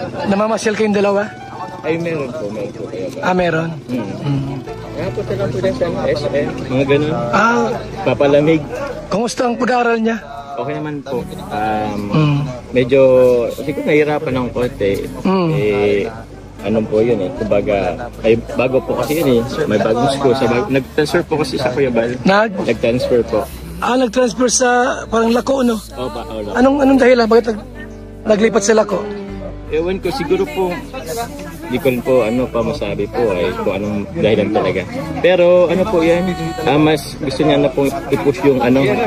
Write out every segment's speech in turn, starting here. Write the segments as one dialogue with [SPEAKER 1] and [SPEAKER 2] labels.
[SPEAKER 1] Namamasyal kayong dalawa?
[SPEAKER 2] Ay, meron po kaya ba?
[SPEAKER 1] Ah, meron?
[SPEAKER 2] Kaya po talagang po din sa SM, mga ganun. Papalamig.
[SPEAKER 1] Kumusta ang pag-aaral niya?
[SPEAKER 2] Okay naman po. Medyo, hindi ko nahihirapan ng konti. Ano po yun eh. Kumbaga, ay bago po kasi yun eh. May bagong school. Nag-transfer po kasi sa Kuya Bal. Nag-transfer po.
[SPEAKER 1] Nag-transfer sa parang Lako, no?
[SPEAKER 2] Opa, Lako.
[SPEAKER 1] Anong dahilan? Bakit naglipat sa Lako?
[SPEAKER 2] Ewan ko, siguro po, hindi ko rin po pa masabi po ay kung anong dahilan talaga. Pero ano po yan, mas gusto niya na po i-push yung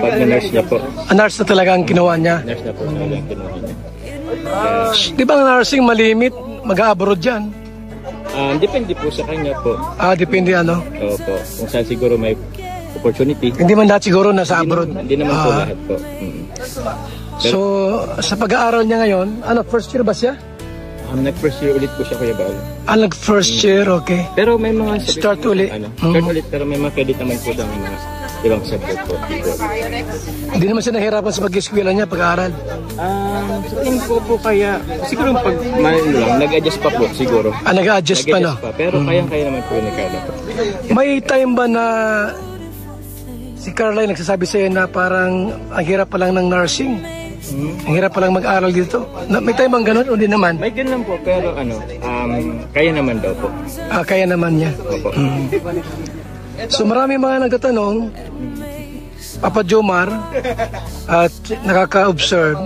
[SPEAKER 2] pag-nurse niya po.
[SPEAKER 1] Nurse na talaga ang kinuha niya?
[SPEAKER 2] Nurse na po talaga ang kinuha niya.
[SPEAKER 1] Di ba ang nursing malimit? Mag-abroad dyan?
[SPEAKER 2] Depende po sa kanya po.
[SPEAKER 1] Depende ano?
[SPEAKER 2] Opo, kung saan siguro may opportunity.
[SPEAKER 1] Hindi man lahat siguro nasa abroad?
[SPEAKER 2] Hindi naman po lahat po.
[SPEAKER 1] So, sa pag-aaral niya ngayon, first year ba siya?
[SPEAKER 2] Nag-first year ulit po siya, Kuya Bal.
[SPEAKER 1] Nag-first year, okay.
[SPEAKER 2] Pero may mga
[SPEAKER 1] start ulit.
[SPEAKER 2] Start ulit, pero may mga credit naman po sa mga ibang subject po.
[SPEAKER 1] Hindi naman siya nahirapan sa pag-eskwela niya, pag-aaral?
[SPEAKER 2] Sa tingin po kaya, siguro pag nag-adjust pa po, siguro.
[SPEAKER 1] Nag-adjust pa, no?
[SPEAKER 2] Pero kaya naman po yung Carla.
[SPEAKER 1] May time ba na si Carla nagsasabi sa'yo na parang ang hirap pa lang ng nursing? Ang hirap palang mag-aral dito. May time bang ganun o di naman?
[SPEAKER 2] May ganun po, pero kaya naman daw po.
[SPEAKER 1] Kaya naman niya.
[SPEAKER 2] Opo.
[SPEAKER 1] So marami mga nagtatanong, Papa Jomar, at nakaka-observe,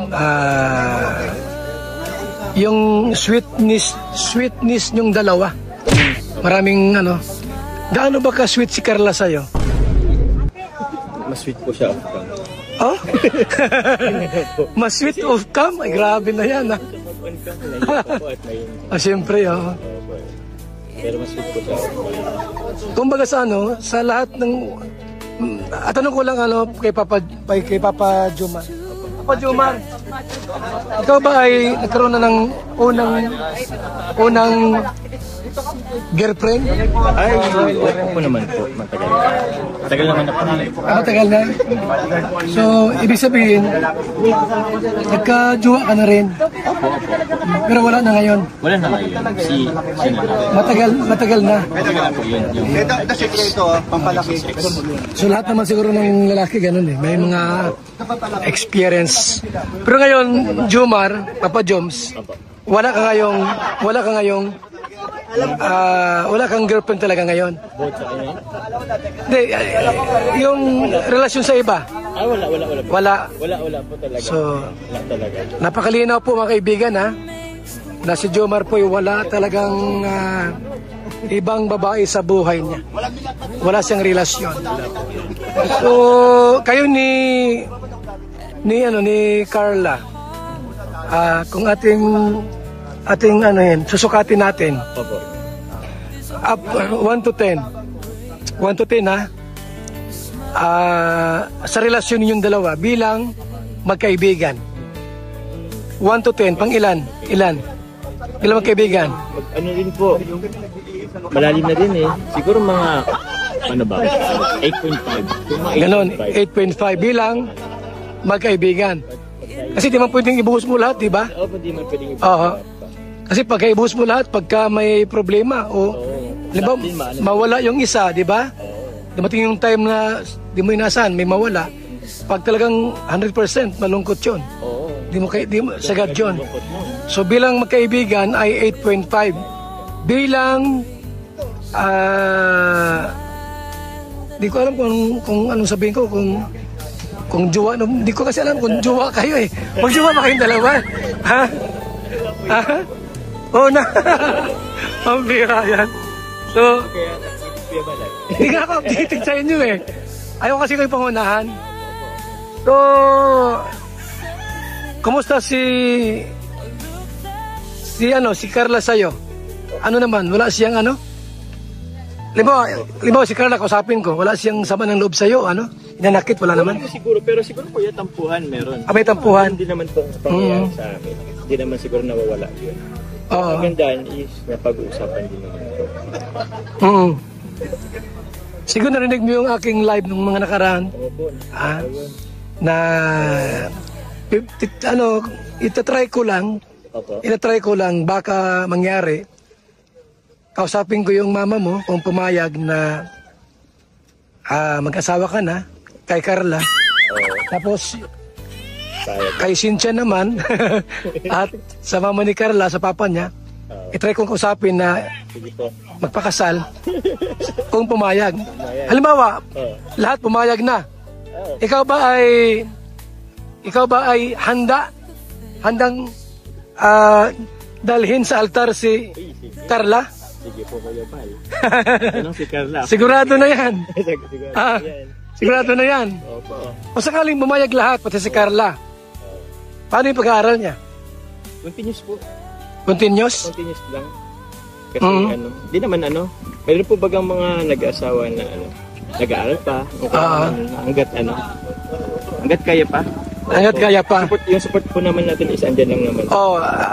[SPEAKER 1] yung sweetness yung dalawa. Maraming gaano ba ka-sweet si Carla sa'yo?
[SPEAKER 2] Mas sweet po siya.
[SPEAKER 1] Mas sweet of cam? Ay, grabe na yan, siyempre,
[SPEAKER 2] Pero mas sweet po siya.
[SPEAKER 1] Kumbaga sa lahat ng... tanong ko lang kay Papa Jomar. Papa Jomar, ikaw ba ay nagkaroon na ng unang girlfriend?
[SPEAKER 2] Ay, po naman po. Matagal naman na po.
[SPEAKER 1] Matagal na? So, ibig sabihin, nagka-jowa ka na rin?
[SPEAKER 2] Opo.
[SPEAKER 1] Pero wala na ngayon?
[SPEAKER 2] Wala na ngayon.
[SPEAKER 1] Matagal na?
[SPEAKER 2] Matagal na po yun.
[SPEAKER 1] So, lahat naman siguro ng lalaki ganun eh. May mga experience. Pero ngayon, Jomar, Papa Joms, wala kang girlfriend talaga ngayon? Hindi, yung relasyon sa iba?
[SPEAKER 2] Wala po talaga.
[SPEAKER 1] So, napakalinaw po mga kaibigan na si Jomar po wala talagang ibang babae sa buhay niya. Wala siyang relasyon. So, kayo ni Carla, kung ating susukatin natin. Up 1 to 10. 1 to 10 sa relasyon ninyong dalawa bilang magkaibigan. 1 to 10, pang ilan? Ilan magkaibigan?
[SPEAKER 2] Rin po. Malalim na din eh. Siguro mga 8.5.
[SPEAKER 1] Ganon, 8.5 bilang magkaibigan. Kasi di man pwedeng ibuhos mo lahat, di ba?
[SPEAKER 2] Opo, di man pwedeng ibuhos.
[SPEAKER 1] Kasi pagka ibuhos mo lahat, pagka may problema o mawala yung isa, di ba? Dumating yung time na di mo inasahan, may mawala. Pag talagang 100% malungkot yun. Di mo sagad yun. So bilang magkaibigan ay 8.5. Bilang di ko alam kung anong sabihin ko, kung jowa, hindi ko kasi alam kung jowa kayo eh. Mag-jowa ba kayong dalawa? Oo na. Ang bira yan. So, hindi nga ako updated sa inyo eh. Ayaw kasi kayo pangunahan. So, kumusta si Carla sa'yo? Ano naman? Wala siyang Libaw, si Carla, kausapin ko, wala siyang sama ng loob sa'yo, Inanakit, wala naman?
[SPEAKER 2] Siguro, pero siguro po yung tampuhan meron.
[SPEAKER 1] May tampuhan?
[SPEAKER 2] Hindi naman po pangyayari sa amin. Hindi naman siguro nawawala yun. Ang gandaan is napag-uusapan din naman po.
[SPEAKER 1] Siguro narinig mo yung aking live ng mga nakaraan. Na itatry ko lang
[SPEAKER 2] Opo.
[SPEAKER 1] Inatry ko lang, baka mangyari. Kausapin ko yung mama mo kung pumayag na mag-asawa ka na kay Carla. Tapos kay Cynthia naman at sa mama ni Carla, sa papa niya, itry kong kausapin na magpakasal kung pumayag. Halimbawa, lahat pumayag na. Ikaw ba ay handang dalhin sa altar si Carla?
[SPEAKER 2] Sige po, Kuya Bal. Anong si Carla?
[SPEAKER 1] Sigurado na yan.
[SPEAKER 2] Sigurado yan.
[SPEAKER 1] Sigurado na yan.
[SPEAKER 2] Opo.
[SPEAKER 1] O sakaling bumayag lahat, pati si Carla. Paano yung pag-aaral niya?
[SPEAKER 2] Continuous po.
[SPEAKER 1] Continuous?
[SPEAKER 2] Continuous lang. Kasi di naman mayroon po bagang mga nag-asawa na nag-aaral pa. Hanggat kaya pa.
[SPEAKER 1] Hanggat kaya pa.
[SPEAKER 2] Yung support po naman natin is andyan lang naman.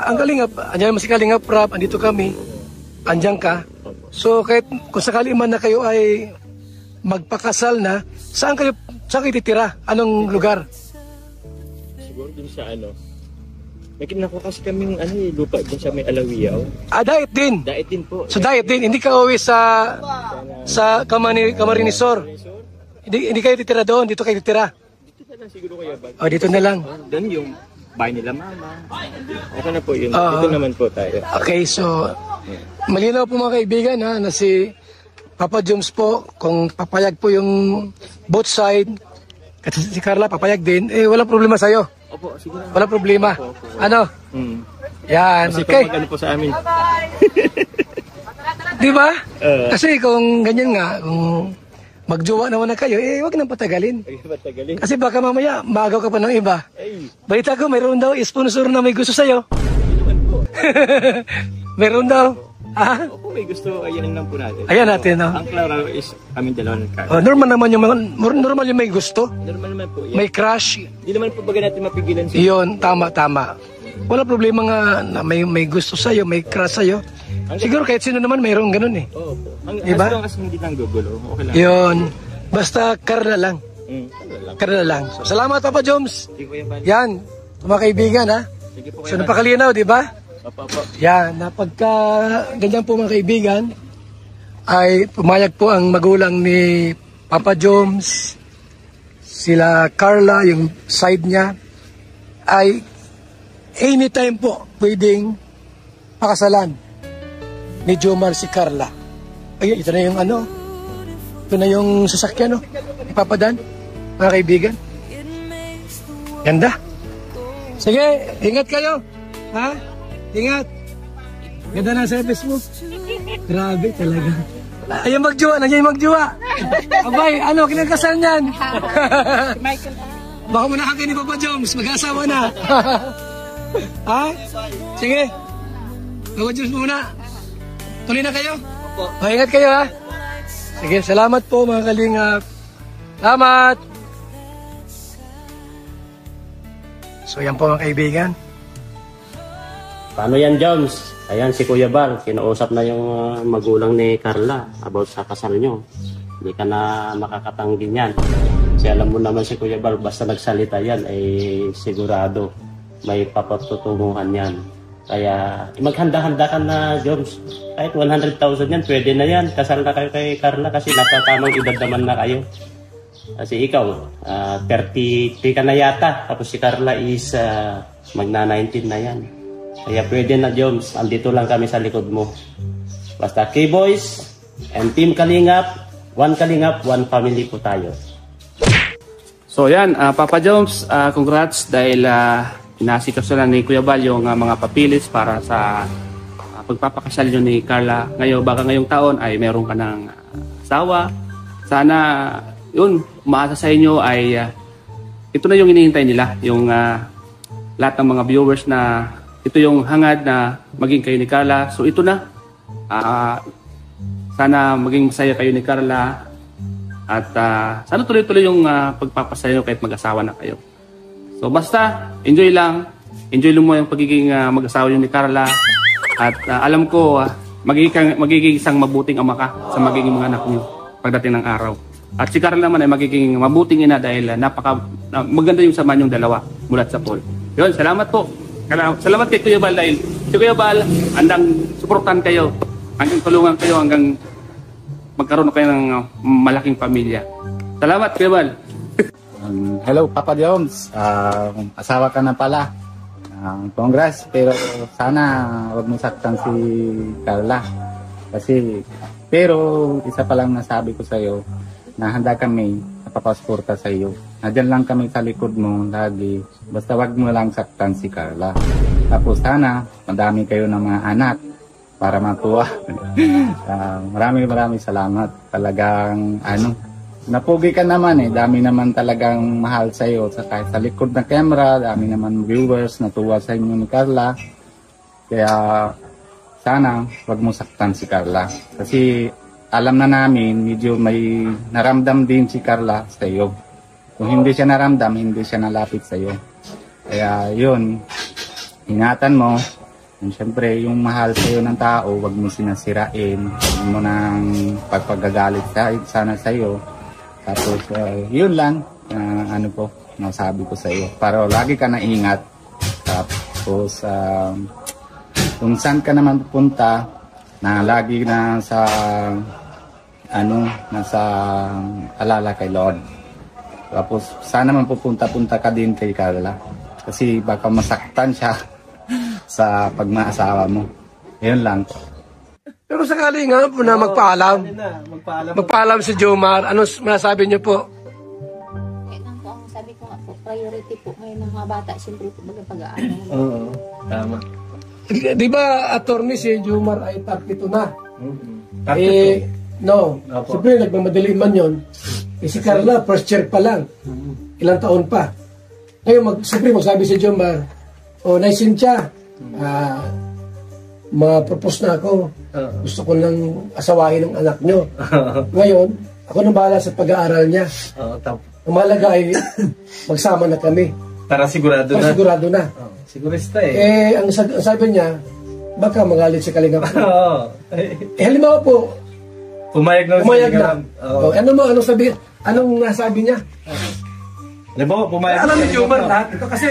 [SPEAKER 1] Ang Kalingap, andyan si Kalingap Rap, andito kami. Andyan ka. So kahit kung sakali man na kayo ay magpakasal na, saan kayo titira? Anong lugar?
[SPEAKER 2] Siguro dun sa may kinakuha kasi kaming lupa dun sa may Alawiao.
[SPEAKER 1] Diet din.
[SPEAKER 2] Diet din po.
[SPEAKER 1] So diet din, hindi ka uwi sa Camarinesor. Hindi kayo titira doon, dito kayo titira.
[SPEAKER 2] Dito na lang siguro kayo ba?
[SPEAKER 1] Dito na lang.
[SPEAKER 2] Doon yung bahay nila mama. Okay na po yun. Dito naman po tayo.
[SPEAKER 1] Okay, so malinaw po mga kaibigan na si Papa Joms po, kung papayag po yung both side, kasi si Carla papayag din, walang problema sa'yo.
[SPEAKER 2] Opo, siguro.
[SPEAKER 1] Walang problema. Ano? Yan,
[SPEAKER 2] Kasi
[SPEAKER 1] okay.
[SPEAKER 2] Kasi po sa amin.
[SPEAKER 1] Di ba? Kasi kung ganyan nga, kung magjowa naman na kayo, wag nang patagalin. Kasi baka mamaya, magaw ka pa ng iba. Balita ko, mayroon daw sponsor na may gusto sa'yo. Meron daw.
[SPEAKER 2] Opo, may gusto, ayan lang po natin.
[SPEAKER 1] Ayan natin, no?
[SPEAKER 2] Ang klaro is aming dalawa ng card.
[SPEAKER 1] Normal naman yung may gusto.
[SPEAKER 2] Normal naman po.
[SPEAKER 1] May crush.
[SPEAKER 2] Hindi naman po baga natin mapigilan siya.
[SPEAKER 1] Iyon, tama. Wala problema nga na may gusto sa'yo, may crush sa'yo. Siguro kahit sino naman mayroong ganun eh.
[SPEAKER 2] Opo.
[SPEAKER 1] Diba?
[SPEAKER 2] As long as hindi lang gugulo, okay lang.
[SPEAKER 1] Yun. Basta Carla lang. Carla lang. So, salamat Papa Joms. Yan, mga kaibigan ha. So napakalinaw, di ba? Yan, napagka ganyan po mga kaibigan, ay pumayag po ang magulang ni Papa Joms, sila Carla, yung side niya, ay anytime po pwedeng pakasalan ni Jomar si Carla. Ay, ito na yung ito na yung sasakyan, ipapadan, mga kaibigan. Ganda. Sige, ingat kayo. Ha? Ingat. Ganda na service mo. Grabe talaga. Ayun magjuwa, nandiyan yung magjuwa. Abay, kinakasal niyan. Baka mo nakakin ni Papa Joms, mag-asawa na. Ha? Sige. Papa Joms muna. Tuloy na kayo. Ingat kayo ha. Sige, salamat po mga kalingap. Salamat. So yan po mga kaibigan.
[SPEAKER 3] Paano yan, Joms? Ayan, si Kuya Bar, kinausap na yung magulang ni Carla about sa kasal nyo. Hindi ka na makakatanggi niyan. Kasi alam mo naman si Kuya Bar, basta nagsalita yan, ay sigurado may papatutunguhan yan. Kaya maghanda-handa ka na, Joms. Kahit 100,000 yan, pwede na yan. Kasal na kayo kay Carla kasi napatamang edad naman na kayo. Kasi ikaw, 33 ka na yata. Tapos si Carla is magna-19 na yan. Kaya pwede na, Joms. Andito lang kami sa likod mo. Basta K-Boys and Team Kalingap, one Kalingap, one family po tayo.
[SPEAKER 4] So yan, Papa Joms, congrats dahil inasikaso lang ni Kuya Bal yung mga papilis para sa pagpapakasal nyo ni Carla. Baka ngayong taon ay meron ka ng asawa. Sana yun, umaasa sa inyo ay ito na yung hinihintay nila, yung lahat ng mga viewers na ito yung hangad na maging kayo ni Carla. So ito na. Sana maging masaya kayo ni Carla. At sana tuloy-tuloy yung pagpapasaya nyo kahit mag-asawa na kayo. So basta, enjoy lang. Enjoy mo yung pagiging mag-asawa nyo ni Carla. At alam ko, magiging isang mabuting ama ka sa magiging mga anak nyo pagdating ng araw. At si Carla naman ay magiging mabuting ina dahil maganda yung sama nyong dalawa mulat sa Paul. Yun, salamat po. Salamat kay Kuya Bal dahil si Kuya Bal andang suportahan kayo, hanggang tulungan kayo, hanggang magkaroon kayo ng malaking pamilya. Salamat Kuya Bal.
[SPEAKER 5] Hello Papa Jones, asawa ka na pala. Congrats, pero sana wag mo saktan si Carla. Pero isa pa lang nasabi ko sa iyo na handa kami napapasporta sa iyo. Nandiyan lang kami sa likod mo lagi. Basta wag mo lang saktan si Carla. Tapos sana madami kayo ng mga anak para matuwa. Maraming salamat. Talagang napugi ka naman dami naman talagang mahal sa iyo sa kahit sa likod ng camera, dami naman viewers natuwa sa inyo ni Carla. Kaya sana wag mo saktan si Carla kasi alam na namin medyo may naramdam din si Carla sa iyo. Kung hindi siya naramdam, hindi siya nalapit sa iyo. Kaya yun, ingatan mo. Siyempre, yung mahal sa iyo ng tao, wag mo sinasirain, wag mo nang pagpagagalit sana sa iyo. Tapos, yun lang, nasabi ko sa iyo. Para lagi ka na ingat. Tapos, kung saan ka naman pupunta, na lagi na nasa alala kay Lord. Tapos, sana man pupunta ka din kay Carla. Kasi baka masaktan siya sa pagmaasawa mo. Yun lang.
[SPEAKER 1] Pero sakali nga po na magpaalam si Jomar, ano masasabi niyo po?
[SPEAKER 6] Kailan po ang sabi ko nga po, priority po ngayon ng mga bata, siyempre po pag-aaral.
[SPEAKER 2] Oo, tama.
[SPEAKER 1] Di ba, attorney si Jomar ay 32 na? No. Siyempre, nagmamadali man yun. Si Carla, first year pa lang. Ilang taon pa. Ngayon, siyempre, magsabi si Jomar, naisin siya. Ma-propose na ako. Gusto ko nang asawahin ng anak nyo. Ngayon, ako nang bahala sa pag-aaral niya. Ang mahalaga ay magsama na kami.
[SPEAKER 7] Para sigurado na.
[SPEAKER 1] Sigurado na.
[SPEAKER 7] Sigurista
[SPEAKER 1] ang sabi niya, baka magalit si Kalingap. Halimbawa po,
[SPEAKER 7] pumayag na.
[SPEAKER 1] Anong nasabi niya?
[SPEAKER 7] Halimbawa, pumayag
[SPEAKER 1] Alam ni Jomar lahat ito kasi,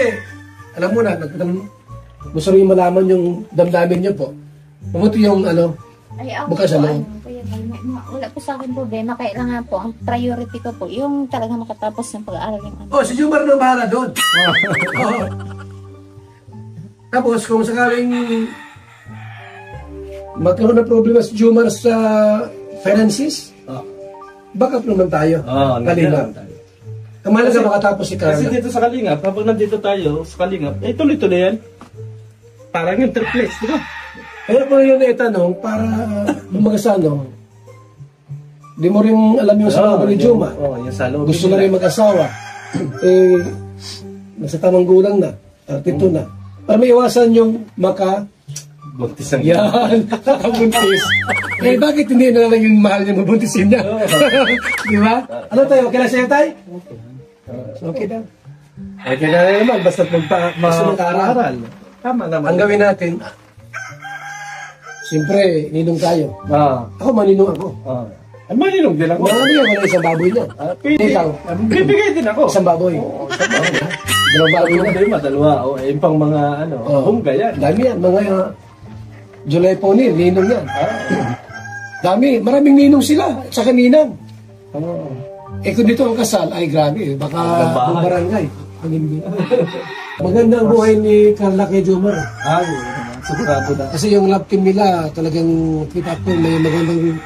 [SPEAKER 1] alam mo na, gusto rin malaman yung damdamin niyo po. Mabuti yung bukas sa loob.
[SPEAKER 6] Wala po sa akin problema. Kailangan po, ang priority ko po, yung talaga makatapos ng pag-aaral yung
[SPEAKER 1] si Jomar na bahala doon. Tapos, kung sakaling magkaroon ng problema si Jomar sa finances, backup naman tayo. Kalingap. Ang mahalaga makatapos si Carla.
[SPEAKER 7] Kasi dito sa Kalingap, kapag nandito tayo sa Kalingap, tuloy-tuloy yan. Parang yung triplex, di ba?
[SPEAKER 1] Kaya po yun itanong para mag-asano. Di mo rin alam yung salubong ni Jomar.
[SPEAKER 7] Yung salubong.
[SPEAKER 1] Gusto na rin mag-asawa. Nasa tamang gulang na. 32 na. Para may iwasan yung
[SPEAKER 7] buntis ang
[SPEAKER 1] yan. Nakabuntis. Bakit hindi na lang yung mahal niya mabuntisin niya? Di ba? Ano tayo? Okay na sa'yo tayo? Okay na.
[SPEAKER 7] Okay na naman. Basta mag-aaral. Tama naman.
[SPEAKER 1] Ang gawin natin, siyempre, ninong tayo. Ako, maninong ako.
[SPEAKER 7] Maninong din ako.
[SPEAKER 1] Maninong ako ng isang baboy niya. Ikaw?
[SPEAKER 7] Bibigay din ako.
[SPEAKER 1] Isang baboy. Dalawang baboy na.
[SPEAKER 7] Dalawa. Yung pang mga hungga yan.
[SPEAKER 1] Dami yan. Mga July Pony, ninong yan. Dami. Maraming ninong sila. Saka ninang. Kung dito ang kasal, ay grabe. Baka ang barangay. Maganda ang buhay ni Carla kay Jomar.
[SPEAKER 7] Sigurado na.
[SPEAKER 1] Kasi yung love team nila, talagang kita ko may magandang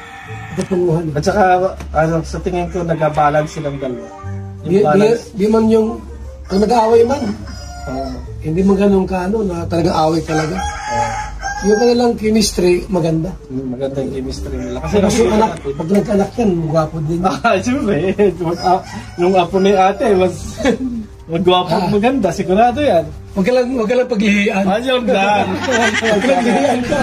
[SPEAKER 1] katunguhan.
[SPEAKER 7] At saka, sa tingin ko, nag-balance silang dalawa.
[SPEAKER 1] Di man yung, kung nag-aaway man, hindi man ganun na talagang away talaga. Yung kanilang chemistry, maganda.
[SPEAKER 7] Maganda yung chemistry nila.
[SPEAKER 1] Kasi yung anak, pag nagka-anak yan, gwapo din.
[SPEAKER 7] Siyempre. Nung apo ni ate, mas magwapo maganda. Sigurado yan.
[SPEAKER 1] Huwag ka lang paghihiyan.
[SPEAKER 7] Yun lang.
[SPEAKER 1] Huwag ka lang paghihiyan ka.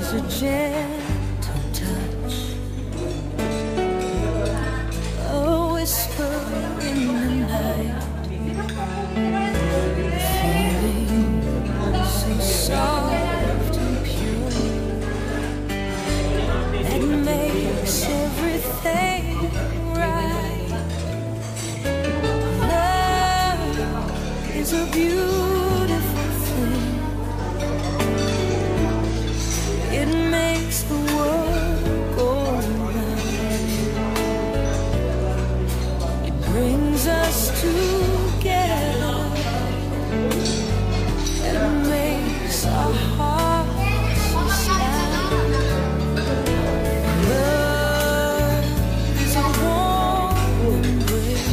[SPEAKER 8] Is a gentle touch, a whisper in the night, feeling so everything right. Love is a beautiful thing. It makes the world go round. It brings us together and makes our hearts smile. Love is a warm embrace,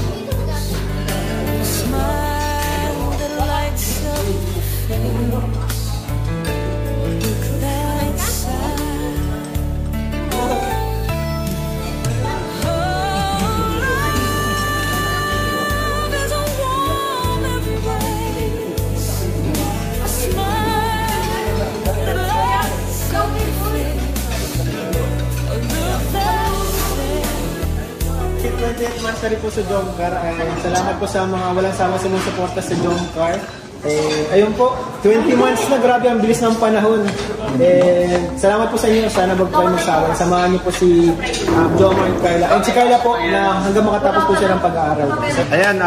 [SPEAKER 8] a smile that lights up the face. Look that side. Oh, love is a warm embrace, a smile that lights up the face. Look that side.
[SPEAKER 7] 28th anniversary po sa Jomcar. Salamat po sa mga walang sama sumusuporta sa Jomcar. Ayun po, 20 months na, grabe ang bilis ng panahon. Salamat po sa inyo, sana wag kayo magsawa. Samahan niyo po si Jomar at Carla. And si Carla po, na hanggang makatapos po siya ng pag-aaral.
[SPEAKER 9] Ayan,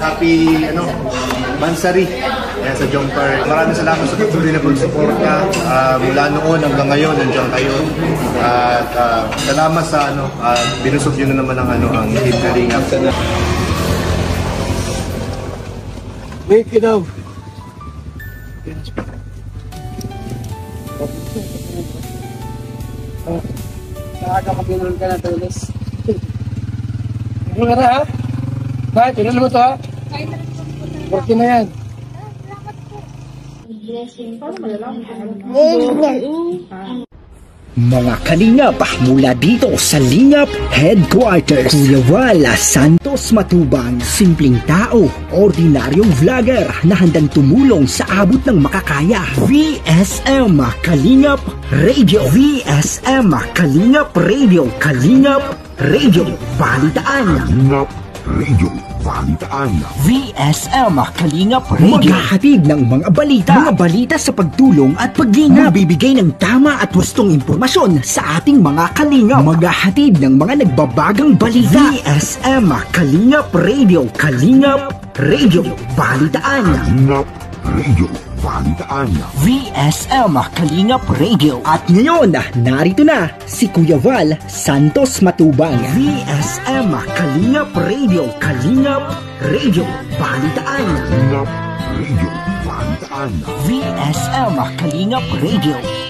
[SPEAKER 9] happy Bansari sa Jomcar. Maraming salamat sa patuloy na pagsuporta. Mula noon hanggang ngayon, nandiyan kayo. At salamat sa binusog nyo na naman ang Team Kalingap.
[SPEAKER 1] Wait, get out.
[SPEAKER 7] Nakakapag-inom ka na, Tulis.
[SPEAKER 1] Ano ka na, ha? Ha? Tinan mo to, ha? 14 na yan.
[SPEAKER 10] Mga kalingap mula dito sa Lingap Headquarters, Kuya Wala Santos Matubang, simpleng tao, ordinaryong vlogger na handang tumulong sa abot ng makakaya. VSM Kalingap Radio, VSM Kalingap Radio, Kalingap Radio Balitaan, Kalingap Radio Balitaan, VSM Kalingap Radio. Maghahatid ng mga balita sa pagtulong at paglinap. Magbibigay ng tama at wastong impormasyon sa ating mga kalingap. Maghahatid ng mga nagbabagang balita. VSM Kalingap Radio, Kalingap Radio Balitaan, Kalingap Radio Balitaan, VSM Kalingap Radio. At ngayon, narito na si Kuya Val Santos Matubang. VSM Kalingap Radio, Kalingap Radio Balitaan, Kalingap Radio Balitaan, VSM Kalingap Radio.